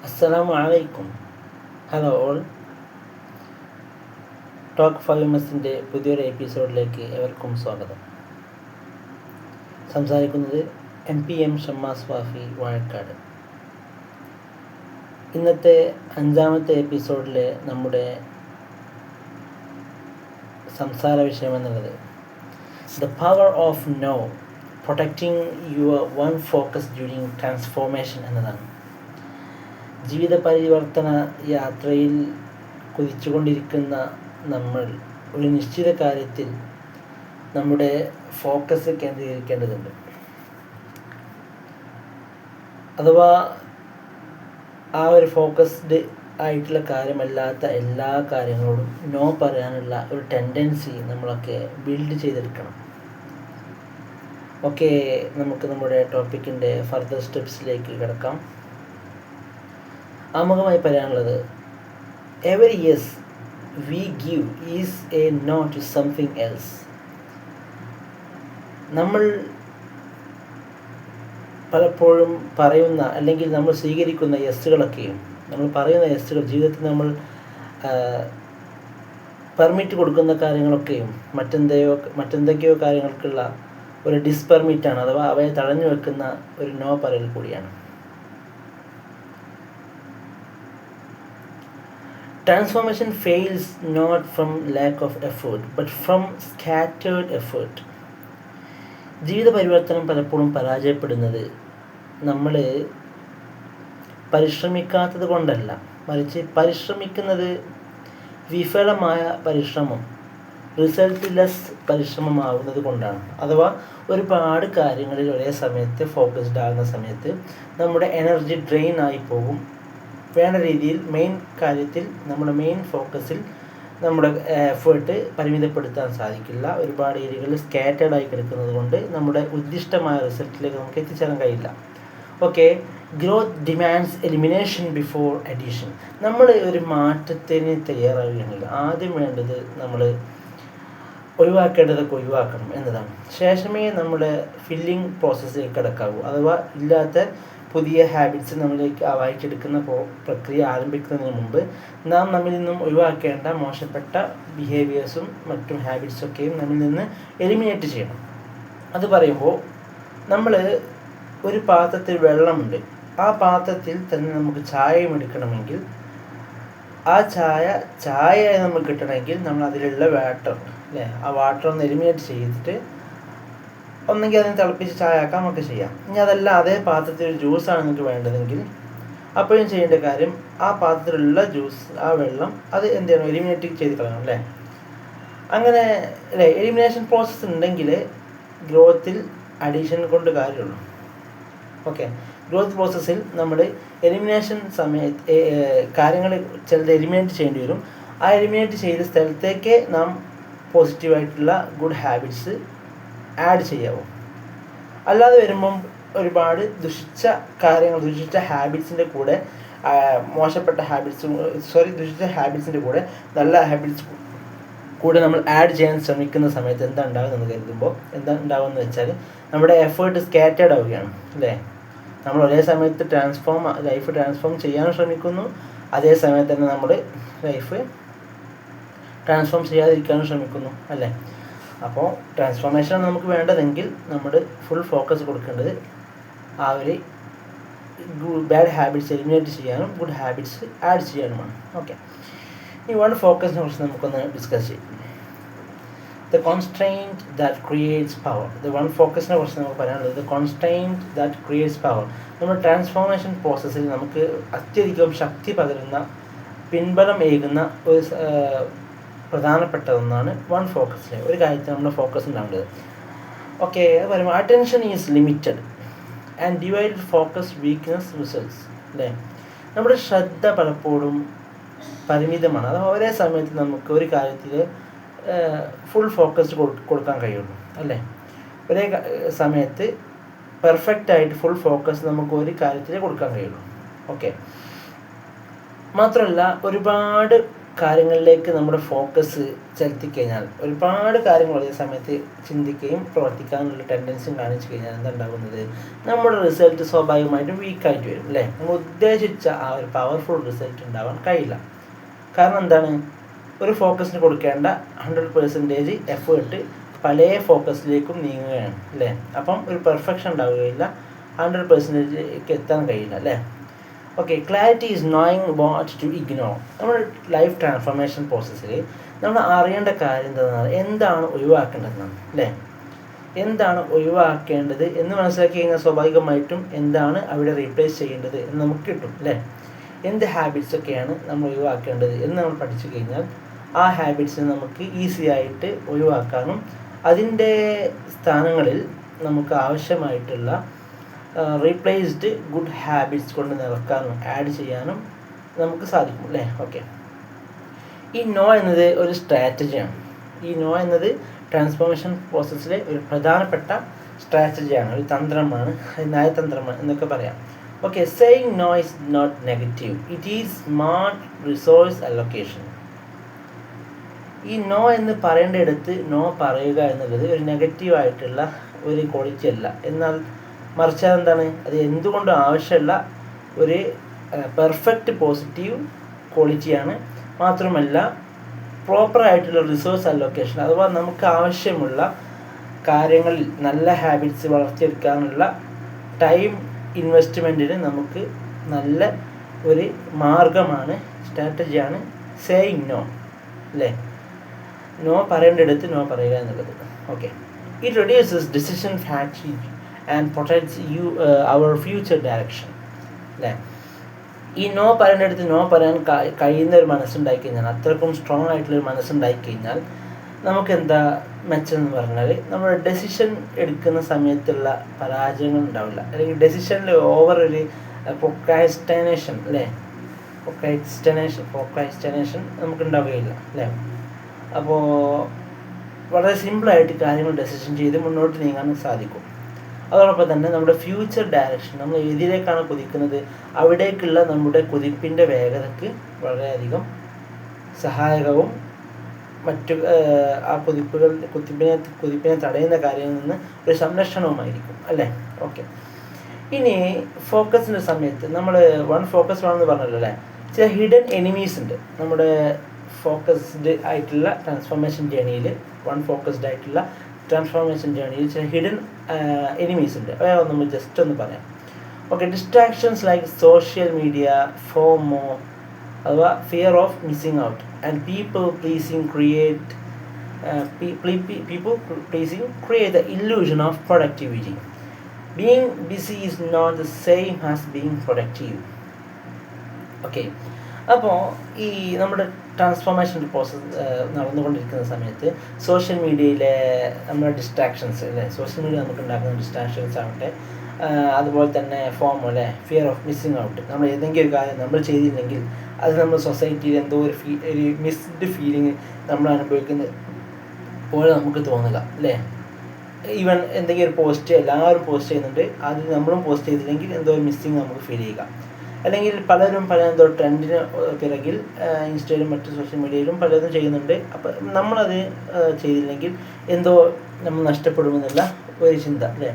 അസ്സലാമു അലൈക്കും. Hello all. Talk ഫൈമസിൻ്റെ പുതിയൊരു എപ്പിസോഡിലേക്ക് ഏവർക്കും സ്വാഗതം. സംസാരിക്കുന്നത് MPM ഷമ്മാസ് വാഫി, വാഴക്കാട്. ഇന്നത്തെ 5ാമത്തെ എപ്പിസോഡിൽ നമ്മുടെ സംസാര വിഷയം എന്നുള്ളത് the power of no protecting your one focus during transformation എന്നതാണ്. ജീവിത പരിവർത്തന യാത്രയിൽ കുതിച്ചുകൊണ്ടിരിക്കുന്ന നമ്മൾ ഒരു നിശ്ചിത കാര്യത്തിൽ നമ്മുടെ ഫോക്കസ് കേന്ദ്രീകരിക്കേണ്ടതുണ്ട്. അഥവാ ആ ഒരു ഫോക്കസ്ഡ് ആയിട്ടുള്ള കാര്യമല്ലാത്ത എല്ലാ കാര്യങ്ങളോടും നോ പറയാനുള്ള ഒരു ടെൻഡൻസി നമ്മളൊക്കെ ബിൽഡ് ചെയ്തെടുക്കണം. ഓക്കെ, നമുക്ക് നമ്മുടെ ടോപ്പിക്കിൻ്റെ ഫർദർ സ്റ്റെപ്സിലേക്ക് കിടക്കാം. ആമുഖമായി പറയാനുള്ളത്, every yes we give is a no to something else. നമ്മൾ പലപ്പോഴും പറയുന്ന അല്ലെങ്കിൽ നമ്മൾ സ്വീകരിക്കുന്ന യെസ്സുകളൊക്കെയും, നമ്മൾ പറയുന്ന യെസ്സുകൾ, ജീവിതത്തിൽ നമ്മൾ പെർമിറ്റ് കൊടുക്കുന്ന കാര്യങ്ങളൊക്കെയും മറ്റെന്തൊക്കെയോ കാര്യങ്ങൾക്കുള്ള ഒരു ഡിസ്പെർമിറ്റാണ്, അഥവാ അവയെ തടഞ്ഞു വെക്കുന്ന ഒരു നോ പറയൽ കൂടിയാണ്. Transformation fails not from lack of effort, but from scattered effort. ജീവിത പരിവർത്തനം പലപ്പോഴും പരാജയപ്പെടുന്നത് നമ്മൾ പരിശ്രമിക്കാത്തത് കൊണ്ടല്ല, മറിച്ച് പരിശ്രമിക്കുന്നത് വിഫലമായ പരിശ്രമം, റിസൾട്ട്ലെസ് പരിശ്രമമാവുന്നത് കൊണ്ടാണ്. അഥവാ ഒരുപാട് കാര്യങ്ങളിൽ ഒരേ സമയത്ത് ഫോക്കസ്ഡ് ആകുന്ന സമയത്ത് നമ്മുടെ എനർജി ഡ്രെയിൻ ആയി പോകും. വേണ്ട രീതിയിൽ മെയിൻ കാര്യത്തിൽ, നമ്മുടെ മെയിൻ ഫോക്കസിൽ നമ്മുടെ എഫേർട്ട് പരിമിതപ്പെടുത്താൻ സാധിക്കില്ല. ഒരുപാട് ഏരിയകളിൽ സ്കാറ്റേഡ് ആയി കിടക്കുന്നത് കൊണ്ട് നമ്മുടെ ഉദ്ദിഷ്ടമായ റിസൾട്ടിലേക്ക് നമുക്ക് എത്തിച്ചേരാൻ കഴിയില്ല. Okay, growth demands elimination before addition. നമ്മൾ ഒരു മാറ്റത്തിന് തയ്യാറാവുകയാണെങ്കിൽ ആദ്യം വേണ്ടത് നമ്മൾ ഒഴിവാക്കേണ്ടതൊക്കെ ഒഴിവാക്കണം എന്നതാണ്. ശേഷമേ നമ്മുടെ ഫില്ലിംഗ് പ്രോസസ്സിലേക്ക് കിടക്കാവൂ. അഥവാ ഇല്ലാത്ത പുതിയ ഹാബിറ്റ്സ് നമ്മളിലേക്ക് വായിച്ചെടുക്കുന്ന പ്രക്രിയ ആരംഭിക്കുന്നതിന് മുമ്പ് നാം നമ്മിൽ നിന്നും ഒഴിവാക്കേണ്ട മോശപ്പെട്ട ബിഹേവിയേഴ്സും മറ്റും ഹാബിറ്റ്സൊക്കെയും നമ്മിൽ നിന്ന് എലിമിനേറ്റ് ചെയ്യണം. അത് പറയുമ്പോൾ, നമ്മൾ ഒരു പാത്രത്തിൽ വെള്ളമുണ്ട്, ആ പാത്രത്തിൽ തന്നെ നമുക്ക് ചായയും എടുക്കണമെങ്കിൽ, ആ ചായ നമുക്ക് കിട്ടണമെങ്കിൽ നമ്മൾ അതിലുള്ള വാട്ടർ ആ വാട്ടർ ഒന്ന് എലിമിനേറ്റ് ചെയ്തിട്ട് ഒന്നെങ്കിൽ അതിനെ തിളപ്പിച്ച് ചായ ആക്കാം, നമുക്ക് ചെയ്യാം. ഇനി അതല്ല, അതേ പാത്രത്തിൽ ഒരു ജ്യൂസാണ് നിങ്ങൾക്ക് വേണ്ടതെങ്കിൽ അപ്പോഴും ചെയ്യേണ്ട കാര്യം ആ പാത്രത്തിലുള്ള ജ്യൂസ്, ആ വെള്ളം, അത് എന്ത് ചെയ്യണം, എലിമിനേറ്റ് ചെയ്ത് കളയണം അല്ലേ. അങ്ങനെ അല്ലേ, എലിമിനേഷൻ പ്രോസസ്സ് ഉണ്ടെങ്കിൽ ഗ്രോത്തിൽ അഡീഷൻ കൊണ്ട് കാര്യമുള്ളൂ. ഓക്കെ, ഗ്രോത്ത് പ്രോസസ്സിൽ നമ്മൾ എലിമിനേഷൻ സമയത്ത് കാര്യങ്ങൾ ചിലത് എലിമിനേറ്റ് ചെയ്യേണ്ടി വരും. ആ എലിമിനേറ്റ് ചെയ്ത സ്ഥലത്തേക്ക് നാം പോസിറ്റീവായിട്ടുള്ള ഗുഡ് ഹാബിറ്റ്സ് ആഡ് ചെയ്യാവൂ. അല്ലാതെ വരുമ്പം ഒരുപാട് ദുഷിച്ച ഹാബിറ്റ്സിൻ്റെ കൂടെ ദുഷിച്ച ഹാബിറ്റ്സിൻ്റെ കൂടെ നല്ല ഹാബിറ്റ്സ് കൂടെ നമ്മൾ ആഡ് ചെയ്യാൻ ശ്രമിക്കുന്ന സമയത്ത് എന്താ ഉണ്ടാകുമെന്ന് കരുതുമ്പോൾ എന്താ ഉണ്ടാകുമെന്ന് വെച്ചാൽ നമ്മുടെ എഫേർട്ട് സ്കാറ്റേഡ് ആവുകയാണ് അല്ലേ. നമ്മൾ ഒരേ സമയത്ത് ലൈഫ് ട്രാൻസ്ഫോം ചെയ്യാൻ ശ്രമിക്കുന്നു, അതേ സമയത്ത് തന്നെ നമ്മൾ ലൈഫ് ട്രാൻസ്ഫോം ചെയ്യാതിരിക്കാനും ശ്രമിക്കുന്നു അല്ലേ. അപ്പോൾ ട്രാൻസ്ഫോർമേഷൻ നമുക്ക് വേണ്ടതെങ്കിൽ നമ്മൾ ഫുൾ ഫോക്കസ് കൊടുക്കേണ്ടത് ആ ഒരു ബാഡ് ഹാബിറ്റ്സ് എലിമിനേറ്റ് ചെയ്യാനും ഗുഡ് ഹാബിറ്റ്സ് ആഡ് ചെയ്യാനുമാണ്. ഓക്കെ, ഈ വൺ ഫോക്കസിനെ കുറിച്ച് നമുക്കൊന്ന് ഡിസ്കസ് ചെയ്യാം. The constraint that creates power. The one ഫോക്കസിനെ കുറിച്ച് നമുക്ക് പറയാനുള്ളത് the constraint that creates power. നമ്മുടെ ട്രാൻസ്ഫോർമേഷൻ പ്രോസസ്സിൽ നമുക്ക് അത്യധികം ശക്തി പകരുന്ന, പിൻബലം ഏകുന്ന ഒരു പ്രധാനപ്പെട്ട ഒന്നാണ് വൺ ഫോക്കസിലെ ഒരു കാര്യത്തിൽ നമ്മുടെ ഫോക്കസ് ഉണ്ടാവേണ്ടത്. ഓക്കെ, അത് പറയുമ്പോൾ attention is limited and divided focus weakness results അല്ലേ. നമ്മുടെ ശ്രദ്ധ പലപ്പോഴും പരിമിതമാണ്. അത് ഒരേ സമയത്ത് നമുക്ക് ഒരു കാര്യത്തിൽ ഫുൾ ഫോക്കസ് കൊടുക്കാൻ കഴിയുള്ളൂ അല്ലേ. ഒരേ സമയത്ത് പെർഫെക്റ്റായിട്ട് ഫുൾ ഫോക്കസ് നമുക്ക് ഒരു കാര്യത്തിൽ കൊടുക്കാൻ കഴിയുള്ളൂ. ഓക്കെ, മാത്രമല്ല ഒരുപാട് കാര്യങ്ങളിലേക്ക് നമ്മുടെ ഫോക്കസ് ചെലുത്തിക്കഴിഞ്ഞാൽ ഒരുപാട് കാര്യങ്ങൾ ഒരേ സമയത്ത് ചിന്തിക്കുകയും പ്രവർത്തിക്കാനുള്ള ടെൻഡൻസിയും കാണിച്ചു കഴിഞ്ഞാൽ എന്തുണ്ടാകുന്നത്, നമ്മുടെ റിസൾട്ട് സ്വാഭാവികമായിട്ടും വീക്കായിട്ട് വരും അല്ലേ. നമ്മൾ ഉദ്ദേശിച്ച ആ ഒരു പവർഫുൾ റിസൾട്ട് ഉണ്ടാവാൻ കഴിയില്ല. കാരണം എന്താണ്, ഒരു ഫോക്കസിന് കൊടുക്കേണ്ട 100% എഫേർട്ട് പല ഫോക്കസിലേക്കും നീങ്ങുകയാണ് അല്ലേ. അപ്പം ഒരു പെർഫെക്ഷൻ ഉണ്ടാവുകയില്ല, 100% എത്താൻ കഴിയില്ല അല്ലേ. Okay, clarity is knowing what to ignore. നമ്മുടെ ലൈഫ് ട്രാൻസ്ഫോർമേഷൻ പ്രോസസ്സിൽ നമ്മൾ അറിയേണ്ട കാര്യം എന്താണ് ഒഴിവാക്കേണ്ടതെന്നാണ് അല്ലേ. എന്താണ് ഒഴിവാക്കേണ്ടത് എന്ന് മനസ്സിലാക്കി കഴിഞ്ഞാൽ സ്വാഭാവികമായിട്ടും എന്താണ് അവിടെ റീപ്ലേസ് ചെയ്യേണ്ടത് എന്ന് നമുക്ക് കിട്ടും അല്ലേ. എന്ത് ഹാബിറ്റ്സൊക്കെയാണ് നമ്മൾ ഒഴിവാക്കേണ്ടത് എന്ന് നമ്മൾ പഠിച്ചു കഴിഞ്ഞാൽ ആ ഹാബിറ്റ്സിനെ നമുക്ക് ഈസി ആയിട്ട് ഒഴിവാക്കാനും അതിൻ്റെ സ്ഥാനങ്ങളിൽ നമുക്ക് ആവശ്യമായിട്ടുള്ള റീപ്ലേസ്ഡ് ഗുഡ് ഹാബിറ്റ്സ് കൊണ്ട് നിറക്കാനും ആഡ് ചെയ്യാനും നമുക്ക് സാധിക്കും അല്ലേ. ഓക്കെ, ഈ നോ എന്നത് ഒരു സ്ട്രാറ്റജിയാണ്. ഈ നോ എന്നത് ട്രാൻസ്ഫോർമേഷൻ പ്രോസസ്സിലെ ഒരു പ്രധാനപ്പെട്ട സ്ട്രാറ്റജിയാണ്, ഒരു തന്ത്രമാണ്, നയതന്ത്രമാണ് എന്നൊക്കെ പറയാം. Okay, saying no is not negative, it is smart resource allocation. ഈ നോ എന്ന് പറയേണ്ടയിടത്ത് നോ പറയുക എന്നുള്ളത് ഒരു നെഗറ്റീവായിട്ടുള്ള ഒരു ക്വാളിറ്റി അല്ല, എന്നാൽ മറിച്ച് എന്താണ്, അത് എന്തുകൊണ്ടും ആവശ്യമുള്ള ഒരു പെർഫെക്റ്റ് പോസിറ്റീവ് ക്വാളിറ്റിയാണ്. മാത്രമല്ല പ്രോപ്പറായിട്ടുള്ള റിസോഴ്സ് അലൊക്കേഷൻ, അഥവാ നമുക്ക് ആവശ്യമുള്ള കാര്യങ്ങളിൽ നല്ല ഹാബിറ്റ്സ് വളർത്തിയെടുക്കാനുള്ള ടൈം ഇൻവെസ്റ്റ്മെൻറ്റിന് നമുക്ക് നല്ല ഒരു മാർഗമാണ്, സ്ട്രാറ്റജിയാണ് സേയിങ് നോ അല്ലേ. നോ പറയേണ്ടടുത്ത് നോ പറയുക എന്നുള്ളത്. Okay, it reduces decision fatigue and protects our future direction അല്ലേ. ഈ നോ പറയേണ്ടടുത്ത് നോ പറയാൻ കഴിയുന്ന ഒരു മനസ്സുണ്ടായി കഴിഞ്ഞാൽ, അത്രക്കും സ്ട്രോങ് ആയിട്ടുള്ളൊരു മനസ്സുണ്ടായി കഴിഞ്ഞാൽ നമുക്ക് എന്താ മെച്ചം എന്ന് പറഞ്ഞാൽ നമ്മുടെ ഡെസിഷൻ എടുക്കുന്ന സമയത്തുള്ള പരാജയങ്ങൾ ഉണ്ടാവില്ല, അല്ലെങ്കിൽ ഡെസിഷനിൽ ഓവർ ഒരു പ്രൊക്രാസ്റ്റിനേഷൻ അല്ലേ, പ്രൊക്രാസ്റ്റിനേഷൻ നമുക്ക് ഉണ്ടാവുകയില്ല അല്ലേ. അപ്പോൾ വളരെ സിമ്പിളായിട്ട് കാര്യങ്ങൾ ഡെസിഷൻ ചെയ്ത് മുന്നോട്ട് നീങ്ങാൻ സാധിക്കും. അതോടൊപ്പം തന്നെ നമ്മുടെ ഫ്യൂച്ചർ ഡയറക്ഷൻ, നമ്മൾ ഏതിലേക്കാണ് കുതിക്കുന്നത് അവിടേക്കുള്ള നമ്മുടെ കുതിപ്പിൻ്റെ വേഗതയ്ക്ക് വളരെയധികം സഹായകവും മറ്റു ആ കുതിപ്പിനെ തടയുന്ന കാര്യങ്ങളിൽ നിന്ന് ഒരു സംരക്ഷണവുമായിരിക്കും അല്ലേ. ഓക്കെ, ഇനി ഫോക്കസിൻ്റെ സമയത്ത് നമ്മൾ ഫോക്കസ് വേണമെന്ന് പറഞ്ഞല്ലോ അല്ലേ. ചില ഹിഡൻ എനിമീസ് ഉണ്ട് നമ്മുടെ ഫോക്കസ്ഡ് ആയിട്ടുള്ള ട്രാൻസ്ഫോർമേഷൻ ജേണിയിൽ. ഫോക്കസ്ഡ് ആയിട്ടുള്ള ട്രാൻസ്ഫോർമേഷൻ ജേണിയിൽ ചില ഹിഡൻ എനിമീസ് ഉണ്ട്, അവ നമ്മൾ ജസ്റ്റ് ഒന്ന് പറയാം. Okay, distractions like social media, FOMO അഥവാ fear of missing out and people pleasing create the illusion of productivity. Being busy is not the same as being productive. Okay, അപ്പോൾ ഈ നമ്മുടെ transformation process നടന്നുകൊണ്ടിരിക്കുന്ന സമയത്ത് social മീഡിയയിലെ നമ്മുടെ distractions അല്ലേ, social media നമുക്ക് ഉണ്ടാക്കുന്ന ഡിസ്ട്രാക്ഷൻസ് ആവട്ടെ, അതുപോലെ തന്നെ ഫോമോ അല്ലേ, ഫിയർ ഓഫ് മിസ്സിങ് ഔട്ട്, നമ്മൾ ഏതെങ്കിലും ഒരു കാര്യം നമ്മൾ ചെയ്തില്ലെങ്കിൽ അത് നമ്മൾ സൊസൈറ്റിയിൽ എന്തോ ഒരു മിസ്ഡ് ഫീലിംഗ് നമ്മൾ അനുഭവിക്കുന്നത് പോലെ നമുക്ക് തോന്നുക അല്ലേ. ഈവൻ എന്തെങ്കിലും ഒരു പോസ്റ്റ് എല്ലാവരും പോസ്റ്റ് ചെയ്യുന്നുണ്ട്, അത് നമ്മളും പോസ്റ്റ് ചെയ്തില്ലെങ്കിൽ എന്തോ ഒരു മിസ്സിങ് നമുക്ക് ഫീൽ ചെയ്യുക. അല്ലെങ്കിൽ പലരും എന്തോ ട്രെൻഡിന് പിറകിൽ ഇൻസ്റ്റയിലും മറ്റു സോഷ്യൽ മീഡിയയിലും പലതും ചെയ്യുന്നുണ്ട്, അപ്പം നമ്മളത് ചെയ്തില്ലെങ്കിൽ എന്തോ നമ്മൾ നഷ്ടപ്പെടുമെന്നുള്ള ഒരു ചിന്ത അല്ലേ.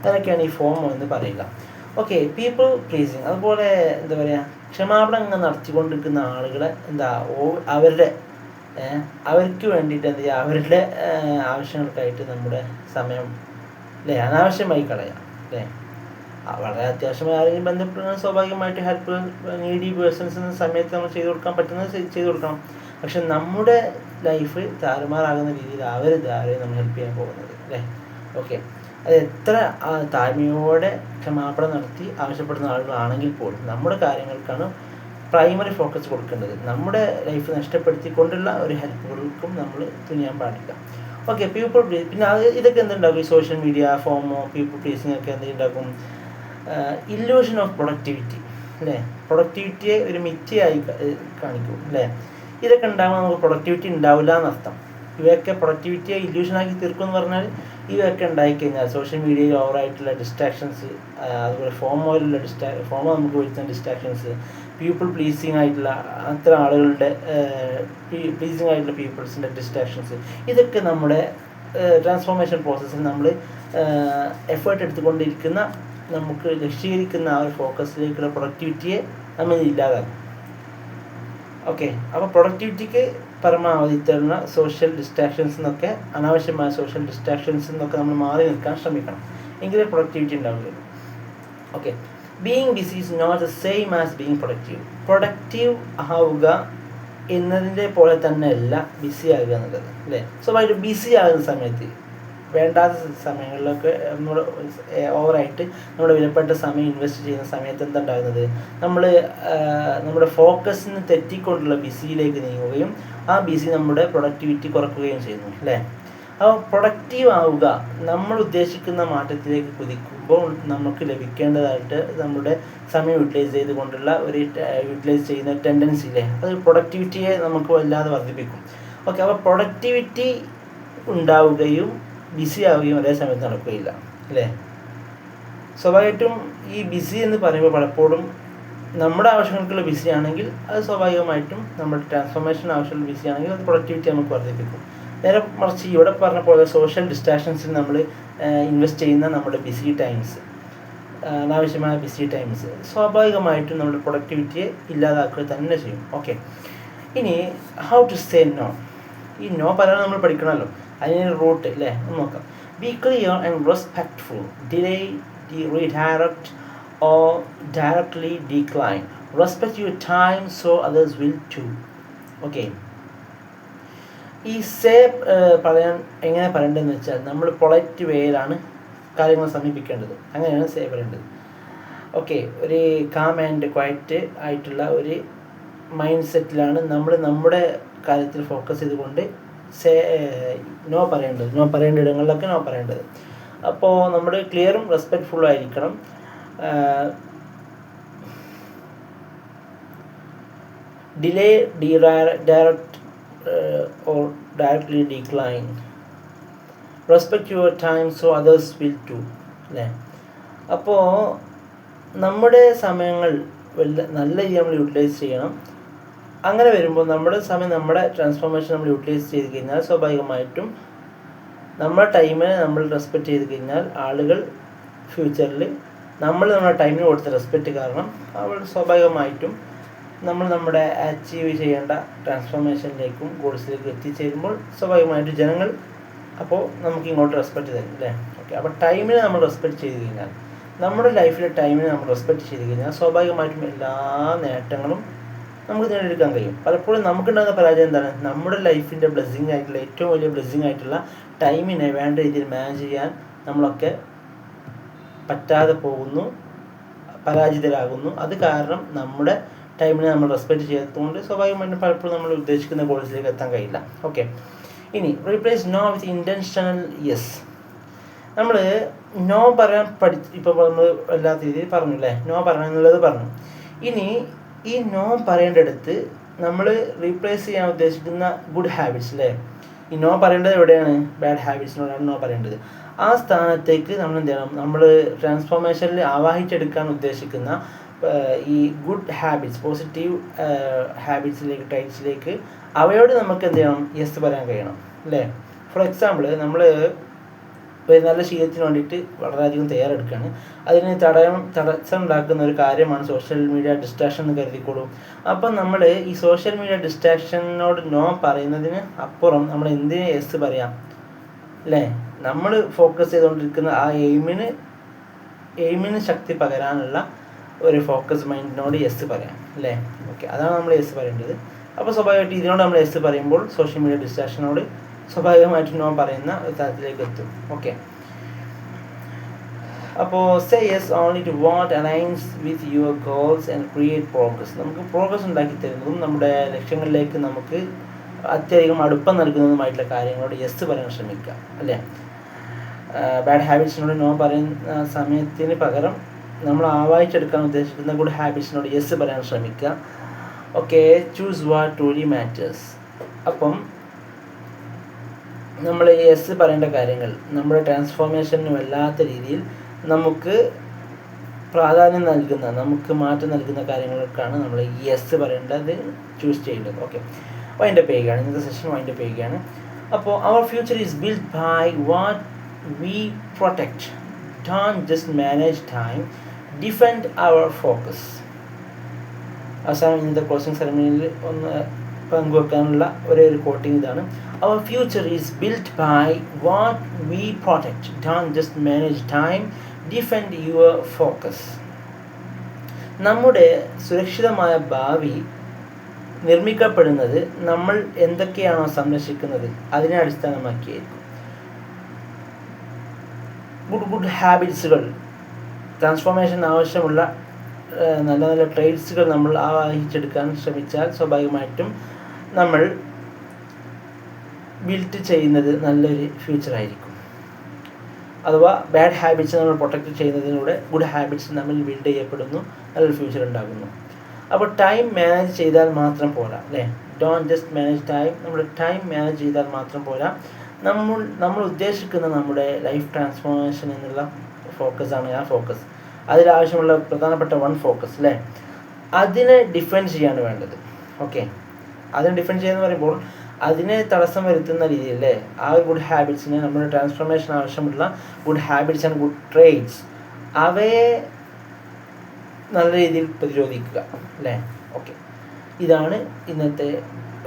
അതൊക്കെയാണ് ഈ ഫോമോ എന്ന് പറയുക. ഓക്കെ, പീപ്പിൾ പ്ലീസിങ്, അതുപോലെ എന്താ പറയുക, ക്ഷമാപണം നടത്തിക്കൊണ്ടിരിക്കുന്ന ആളുകളെ അവർക്ക് വേണ്ടിയിട്ട് എന്ത് ചെയ്യുക, അവരുടെ ആവശ്യങ്ങൾക്കായിട്ട് നമ്മുടെ സമയം അല്ലേ അനാവശ്യമായി കളയാം അല്ലേ. വളരെ അത്യാവശ്യമായി ആരെങ്കിലും ബന്ധപ്പെടുന്ന സ്വാഭാവികമായിട്ട് ഹെൽപ്പ് നീഡി പേഴ്സൺസ് എന്ന സമയത്ത് നമ്മൾ ചെയ്തു കൊടുക്കാൻ പറ്റുന്നത് ചെയ്തു കൊടുക്കണം. പക്ഷെ നമ്മുടെ ലൈഫ് താറുമാറാകുന്ന രീതിയിൽ ആരെയും നമ്മൾ ഹെൽപ്പ് ചെയ്യാൻ പോകുന്നത് അല്ലേ. ഓക്കെ, അത് എത്ര താഴ്മയോടെ ക്ഷമാപണം നടത്തി ആവശ്യപ്പെടുന്ന ആളുകളാണെങ്കിൽ പോലും നമ്മുടെ കാര്യങ്ങൾക്കാണ് പ്രൈമറി ഫോക്കസ് കൊടുക്കേണ്ടത്. നമ്മുടെ ലൈഫ് നഷ്ടപ്പെടുത്തിക്കൊണ്ടുള്ള ഒരു ഹെൽപ്പുകൾക്കും നമ്മൾ തുനിയാൻ പാടില്ല. ഓക്കെ, പീപ്പിൾ പ്ലീസ്, പിന്നെ ഇതൊക്കെ എന്തുണ്ടാക്കും, ഈ സോഷ്യൽ മീഡിയ, ഫോമോ, പീപ്പിൾ പ്ലീസിങ് ഒക്കെ എന്തുണ്ടാക്കും, ഇല്യൂഷൻ ഓഫ് പ്രൊഡക്ടിവിറ്റി അല്ലേ. പ്രൊഡക്ടിവിറ്റിയെ ഒരു മിഥ്യയായി കാണിക്കും അല്ലേ. ഇതൊക്കെ ഉണ്ടാകുമ്പോൾ നമുക്ക് പ്രൊഡക്ടിവിറ്റി ഉണ്ടാവില്ല എന്നർത്ഥം. ഇവയൊക്കെ പ്രൊഡക്ടിവിറ്റിയെ ഇല്യൂഷനാക്കി തീർക്കും എന്ന് പറഞ്ഞാൽ ഇവയൊക്കെ ഉണ്ടായിക്കഴിഞ്ഞാൽ സോഷ്യൽ മീഡിയയിൽ ഓവറായിട്ടുള്ള ഡിസ്ട്രാക്ഷൻസ്, അതുപോലെ ഫോമോ നമുക്ക് വരുത്തുന്ന ഡിസ്ട്രാക്ഷൻസ്, പീപ്പിൾ പ്ലീസിങ് ആയിട്ടുള്ള അത്ര ആളുകളുടെ പ്ലീസിങ് ആയിട്ടുള്ള പീപ്പിൾസിൻ്റെ ഡിസ്ട്രാക്ഷൻസ്, ഇതൊക്കെ നമ്മുടെ ട്രാൻസ്ഫോർമേഷൻ പ്രോസസ്സിൽ നമ്മൾ എഫേർട്ട് എടുത്തുകൊണ്ടിരിക്കുന്ന നമുക്ക് ലക്ഷ്യീകരിക്കുന്ന ആ ഒരു ഫോക്കസിലേക്കുള്ള പ്രൊഡക്ടിവിറ്റിയെ നമ്മൾ ഇല്ലാതാക്കും. ഓക്കെ, അപ്പോൾ പ്രൊഡക്ടിവിറ്റിക്ക് പരമാവധി തരുന്ന സോഷ്യൽ ഡിസ്ട്രാക്ഷൻസ് എന്നൊക്കെ, അനാവശ്യമായ സോഷ്യൽ ഡിസ്ട്രാക്ഷൻസ് എന്നൊക്കെ നമ്മൾ മാറി നിൽക്കാൻ ശ്രമിക്കണം, എങ്കിലേ പ്രൊഡക്ടിവിറ്റി ഉണ്ടാവുകയുള്ളൂ. Okay, being busy is not the same as being productive. Productive ആവുക എന്നതിൻ്റെ പോലെ തന്നെ അല്ല ബിസി ആകുക എന്നുള്ളത്, അല്ലേ? സ്വാഭാവികമായിട്ട് ബിസി ആകുന്ന സമയത്ത്, വേണ്ടാത്ത സമയങ്ങളിലൊക്കെ നമ്മൾ ഓവറായിട്ട് നമ്മുടെ വിലപ്പെട്ട സമയം ഇൻവെസ്റ്റ് ചെയ്യുന്ന സമയത്ത് എന്തുണ്ടാകുന്നത്, നമ്മൾ നമ്മുടെ ഫോക്കസിന് തെറ്റിക്കൊണ്ടുള്ള ബിസിയിലേക്ക് നീങ്ങുകയും ആ ബിസി നമ്മുടെ പ്രൊഡക്ടിവിറ്റി കുറയ്ക്കുകയും ചെയ്യുന്നു, അല്ലേ? അപ്പോൾ പ്രൊഡക്റ്റീവ് ആവുക, നമ്മൾ ഉദ്ദേശിക്കുന്ന മാറ്റത്തിലേക്ക് കുതിക്കുമ്പോൾ നമുക്ക് ലഭിക്കേണ്ടതായിട്ട് നമ്മുടെ സമയം യൂട്ടിലൈസ് ചെയ്തുകൊണ്ടുള്ള യൂട്ടിലൈസ് ചെയ്യുന്ന ടെൻഡൻസി, അല്ലേ? അത് പ്രൊഡക്ടിവിറ്റിയെ നമുക്ക് വല്ലാതെ വർദ്ധിപ്പിക്കും. ഓക്കെ, അപ്പോൾ പ്രൊഡക്ടിവിറ്റി ഉണ്ടാവുകയും ബിസി ആവുകയും ഒരേ സമയത്ത് നടക്കുകയില്ല, അല്ലേ? സ്വാഭാവികമായിട്ടും ഈ ബിസി എന്ന് പറയുമ്പോൾ പലപ്പോഴും നമ്മുടെ ആവശ്യങ്ങൾക്കുള്ള ബിസി ആണെങ്കിൽ അത് സ്വാഭാവികമായിട്ടും നമ്മുടെ ട്രാൻസ്ഫോർമേഷൻ ആവശ്യമുള്ള ബിസി ആണെങ്കിൽ അത് പ്രൊഡക്ടിവിറ്റി നമുക്ക് വർദ്ധിപ്പിക്കും. നേരെ മറിച്ച് ഇവിടെ പറഞ്ഞ പോലെ സോഷ്യൽ ഡിസ്ട്രാക്ഷൻസിൽ നമ്മൾ ഇൻവെസ്റ്റ് ചെയ്യുന്ന നമ്മുടെ ബിസി ടൈംസ്, അനാവശ്യമായ ബിസി ടൈംസ് സ്വാഭാവികമായിട്ടും നമ്മുടെ പ്രൊഡക്ടിവിറ്റിയെ ഇല്ലാതാക്കുക തന്നെ ചെയ്യും. ഓക്കെ, ഇനി ഹൗ ടു സേ നോ. ഈ നോ പറയാൻ നമ്മൾ പഠിക്കണമല്ലോ, അതിന് റൂട്ട്, അല്ലേ? നോക്കാം. Be clear and respectful. Delay, redirect or directly decline. Respect your time so others will too. Okay, ഈ സേ പറയാൻ എങ്ങനെ പറയേണ്ടതെന്ന് വെച്ചാൽ നമ്മൾ പൊളൈറ്റ് വേയിലാണ് കാര്യങ്ങൾ സമീപിക്കേണ്ടത്. അങ്ങനെയാണ് സേ പറയേണ്ടത്. ഓക്കെ, ഒരു കാം ആൻഡ് ക്വയറ്റ് ആയിട്ടുള്ള ഒരു മൈൻഡ് സെറ്റിലാണ് നമ്മൾ നമ്മുടെ കാര്യത്തിൽ ഫോക്കസ് ചെയ്തുകൊണ്ട് നോ പറയേണ്ട ഇടങ്ങളിലൊക്കെ നോ പറയേണ്ടത്. അപ്പോൾ നമ്മൾ ക്ലിയറും റെസ്പെക്റ്റ്ഫുള്ളും ആയിരിക്കണം. Delay, direct or directly decline. Respect your time so others will too, അല്ലേ? അപ്പോൾ നമ്മുടെ സമയങ്ങൾ നല്ല രീതിയിൽ നമ്മൾ യൂട്ടിലൈസ് ചെയ്യണം. അങ്ങനെ വരുമ്പോൾ നമ്മുടെ സമയം, നമ്മുടെ ട്രാൻസ്ഫോർമേഷൻ നമ്മൾ യൂട്ടിലൈസ് ചെയ്ത് കഴിഞ്ഞാൽ സ്വാഭാവികമായിട്ടും നമ്മുടെ ടൈമിനെ നമ്മൾ റെസ്പെക്റ്റ് ചെയ്ത് കഴിഞ്ഞാൽ ആളുകൾ ഫ്യൂച്ചറിൽ നമ്മുടെ ടൈമിന് കൊടുത്ത റെസ്പെക്റ്റ് കാരണം അവൾ സ്വാഭാവികമായിട്ടും നമ്മൾ നമ്മുടെ അച്ചീവ് ചെയ്യേണ്ട ട്രാൻസ്ഫോർമേഷനിലേക്കും ഗോൾസിലേക്കും എത്തിച്ചേരുമ്പോൾ സ്വാഭാവികമായിട്ടും ജനങ്ങൾ അപ്പോൾ നമുക്ക് ഇങ്ങോട്ട് റെസ്പെക്റ്റ് തരും, അല്ലേ? ഓക്കെ, അപ്പോൾ ടൈമിനെ നമ്മൾ റെസ്പെക്റ്റ് ചെയ്ത് കഴിഞ്ഞാൽ, നമ്മുടെ ലൈഫിലെ ടൈമിനെ നമ്മൾ റെസ്പെക്റ്റ് ചെയ്ത് കഴിഞ്ഞാൽ സ്വാഭാവികമായിട്ടും എല്ലാ നേട്ടങ്ങളും നമുക്ക് നേടിയെടുക്കാൻ കഴിയും. പലപ്പോഴും നമുക്കുണ്ടാകുന്ന പരാജയം എന്താണ്? നമ്മുടെ ലൈഫിൻ്റെ ബ്ലെസ്സിങ് ആയിട്ടുള്ള, ഏറ്റവും വലിയ ബ്ലെസ്സിങ് ആയിട്ടുള്ള ടൈമിനെ വേണ്ട രീതിയിൽ മാനേജ് ചെയ്യാൻ നമ്മളൊക്കെ പറ്റാതെ പോകുന്നു, പരാജിതരാകുന്നു. അത് കാരണം നമ്മുടെ ടൈമിനെ നമ്മൾ റെസ്പെക്റ്റ് ചെയ്യാത്തതുകൊണ്ട് സ്വാഭാവികമായിട്ടും പലപ്പോഴും നമ്മൾ ഉദ്ദേശിക്കുന്ന ഗോൾസിലേക്ക് എത്താൻ കഴിയില്ല. ഓക്കെ, ഇനി റീപ്ലേസ് നോ വിത്ത് ഇൻറ്റൻഷണൽ യെസ്. നമ്മൾ നോ പറയാൻ ഇപ്പോൾ നമ്മൾ വല്ലാത്ത രീതിയിൽ പറഞ്ഞു, അല്ലേ? നോ പറയണം എന്നുള്ളത് പറഞ്ഞു. ഇനി ഈ നോ പറയേണ്ടടുത്ത് നമ്മൾ റീപ്ലേസ് ചെയ്യാൻ ഉദ്ദേശിക്കുന്ന ഗുഡ് ഹാബിറ്റ്സ്, അല്ലേ? ഈ നോ പറയേണ്ടത് എവിടെയാണ്? ബാഡ് ഹാബിറ്റ്സിനോടാണ് നോ പറയേണ്ടത്. ആ സ്ഥാനത്തേക്ക് നമ്മൾ എന്ത് ചെയ്യണം? നമ്മൾ ട്രാൻസ്ഫോർമേഷനിൽ ആവാഹിച്ചെടുക്കാൻ ഉദ്ദേശിക്കുന്ന ഈ ഗുഡ് ഹാബിറ്റ്സ്, പോസിറ്റീവ് ഹാബിറ്റ്സിലേക്ക്, ടൈപ്സിലേക്ക് അവയോട് നമുക്ക് എന്ത് ചെയ്യണം? യെസ് പറയാൻ കഴിയണം, അല്ലേ? ഫോർ എക്സാമ്പിൾ, നമ്മൾ ഒരു നല്ല ശീലത്തിന് വേണ്ടിയിട്ട് വളരെയധികം തയ്യാറെടുക്കുകയാണ്. അതിന് തടസ്സം ഉണ്ടാക്കുന്ന ഒരു കാര്യമാണ് സോഷ്യൽ മീഡിയ ഡിസ്ട്രാക്ഷൻ എന്ന് കരുതിക്കോളൂ. അപ്പം നമ്മൾ ഈ സോഷ്യൽ മീഡിയ ഡിസ്ട്രാക്ഷനോട് നോ പറയുന്നതിന് അപ്പുറം നമ്മൾ എന്തിന് യെസ് പറയാം, അല്ലേ? നമ്മൾ ഫോക്കസ് ചെയ്തുകൊണ്ടിരിക്കുന്ന ആ എയിമിന് ശക്തി പകരാനുള്ള ഒരു ഫോക്കസ് മൈൻഡിനോട് യെസ് പറയാം, അല്ലേ? ഓക്കെ, അതാണ് നമ്മൾ യെസ് പറയേണ്ടത്. അപ്പോൾ സ്വാഭാവികമായിട്ട് ഇതിനോട് നമ്മൾ യെസ് പറയുമ്പോൾ സോഷ്യൽ മീഡിയ ഡിസ്ട്രാക്ഷനോട് സ്വാഭാവികമായിട്ടും നോ പറയുന്ന ഒരു തരത്തിലേക്ക് എത്തും. ഓക്കെ, അപ്പോൾ say yes only to what aligns with your goals and create progress. നമുക്ക് പ്രോഗ്രസ് ഉണ്ടാക്കി തരുന്നതും നമ്മുടെ ലക്ഷ്യങ്ങളിലേക്ക് നമുക്ക് അത്യധികം അടുപ്പം നൽകുന്നതുമായിട്ടുള്ള കാര്യങ്ങളോട് യെസ് പറയാൻ ശ്രമിക്കുക, അല്ലേ? ബാഡ് ഹാബിറ്റ്സിനോട് നോ പറയുന്ന സമയത്തിന് പകരം നമ്മൾ ആവാഹിച്ചെടുക്കാൻ ഉദ്ദേശിക്കുന്ന ഗുഡ് ഹാബിറ്റ്സിനോട് യെസ് പറയാൻ ശ്രമിക്കുക. Okay, choose what truly matters. അപ്പം നമ്മൾ യെസ് പറയേണ്ട കാര്യങ്ങൾ നമ്മുടെ ട്രാൻസ്ഫോർമേഷന് വല്ലാത്ത രീതിയിൽ നമുക്ക് പ്രാധാന്യം നൽകുന്ന, നമുക്ക് മാറ്റം നൽകുന്ന കാര്യങ്ങൾക്കാണ് നമ്മൾ യെസ് പറയേണ്ടത്, ചൂസ് ചെയ്യേണ്ടത്. ഓക്കെ, വൈൻഡപ്പ് ചെയ്യുകയാണ്, ഇന്നത്തെ സെഷൻ വൈൻഡപ്പ് ചെയ്യുകയാണ്. അപ്പോൾ our future is build by what we protect, don't just manage time, defend our focus. അവസാനം ഇന്നത്തെ ക്ലോസിംഗ് സെറമണിയിൽ ഒന്ന് പങ്കുവെക്കാനുള്ള ഒരു കോട്ടിങ് ഇതാണ്: our future is build by what we protect, don't just manage time, defend your focus. നമ്മുടെ സുരക്ഷിതമായ ഭാവി നിർമ്മിക്കപ്പെടുന്നത് നമ്മൾ എന്തൊക്കെയാണോ സംരക്ഷിക്കുന്നത് അതിനെ അടിസ്ഥാനമാക്കിയായിരിക്കും. ഗുഡ് ഹാബിറ്റ്സുകൾ, ട്രാൻസ്ഫോർമേഷൻ ആവശ്യമുള്ള നല്ല നല്ല ട്രേഡ്സുകൾ നമ്മൾ ആവാഹിച്ചെടുക്കാൻ ശ്രമിച്ചാൽ സ്വാഭാവികമായിട്ടും നമ്മൾ ബിൽഡ് ചെയ്യുന്നത് നല്ലൊരു ഫ്യൂച്ചറായിരിക്കും. അഥവാ ബാഡ് ഹാബിറ്റ്സ് നമ്മൾ പ്രൊട്ടക്റ്റ് ചെയ്യുന്നതിലൂടെ ഗുഡ് ഹാബിറ്റ്സ് നമ്മൾ ബിൽഡ് ചെയ്യപ്പെടുന്നു, നല്ലൊരു ഫ്യൂച്ചർ ഉണ്ടാകുന്നു. അപ്പോൾ ടൈം മാനേജ് ചെയ്താൽ മാത്രം പോരാ, അല്ലേ? Don't just manage time. നമ്മൾ ടൈം മാനേജ് ചെയ്താൽ മാത്രം പോരാ, നമ്മൾ ഉദ്ദേശിക്കുന്ന നമ്മുടെ ലൈഫ് ട്രാൻസ്ഫോർമേഷൻ എന്നുള്ള ഫോക്കസാണ് ആ ഫോക്കസ്. അതിലാവശ്യമുള്ള പ്രധാനപ്പെട്ട ഫോക്കസ്, അല്ലേ? അതിനെ ഡിഫെൻഡ് ചെയ്യാണ് വേണ്ടത്. ഓക്കെ, അതിനെ ഡിഫെൻഡ് ചെയ്യുക എന്ന് പറയുമ്പോൾ അതിനെ തടസ്സം വരുത്തുന്ന രീതിയിൽ, അല്ലേ, ആ ഒരു ഗുഡ് ഹാബിറ്റ്സിനെ, നമ്മുടെ ട്രാൻസ്ഫോർമേഷൻ ആവശ്യമുള്ള good habits and good trades, അവയെ നല്ല രീതിയിൽ പ്രതിരോധിക്കുക, അല്ലേ? ഓക്കെ, ഇതാണ് ഇന്നത്തെ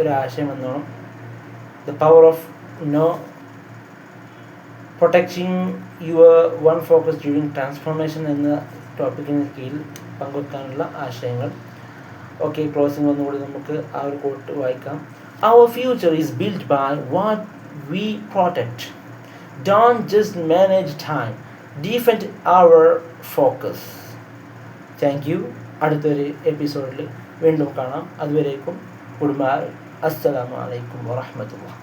ഒരു ആശയം എന്നോണം. The power of protecting your focus during transformation എന്ന ടോപ്പിക്കിന് കീഴിൽ പങ്കുവെക്കാനുള്ള ആശയങ്ങൾ. ഓക്കെ, ക്ലോസിംഗ് ഒന്നുകൂടി നമുക്ക് ആ ഒരു കോട്ട് വായിക്കാം. Our future is built by what we protect. Don't just manage time. Defend our focus. Thank you. അടുത്തൊരു എപ്പിസോഡിൽ വീണ്ടും കാണാം. അതുവരേക്കും ഗുഡ് ബൈ. അസ്സലാമു അലൈക്കും വറഹ്മത്തുള്ളാഹി.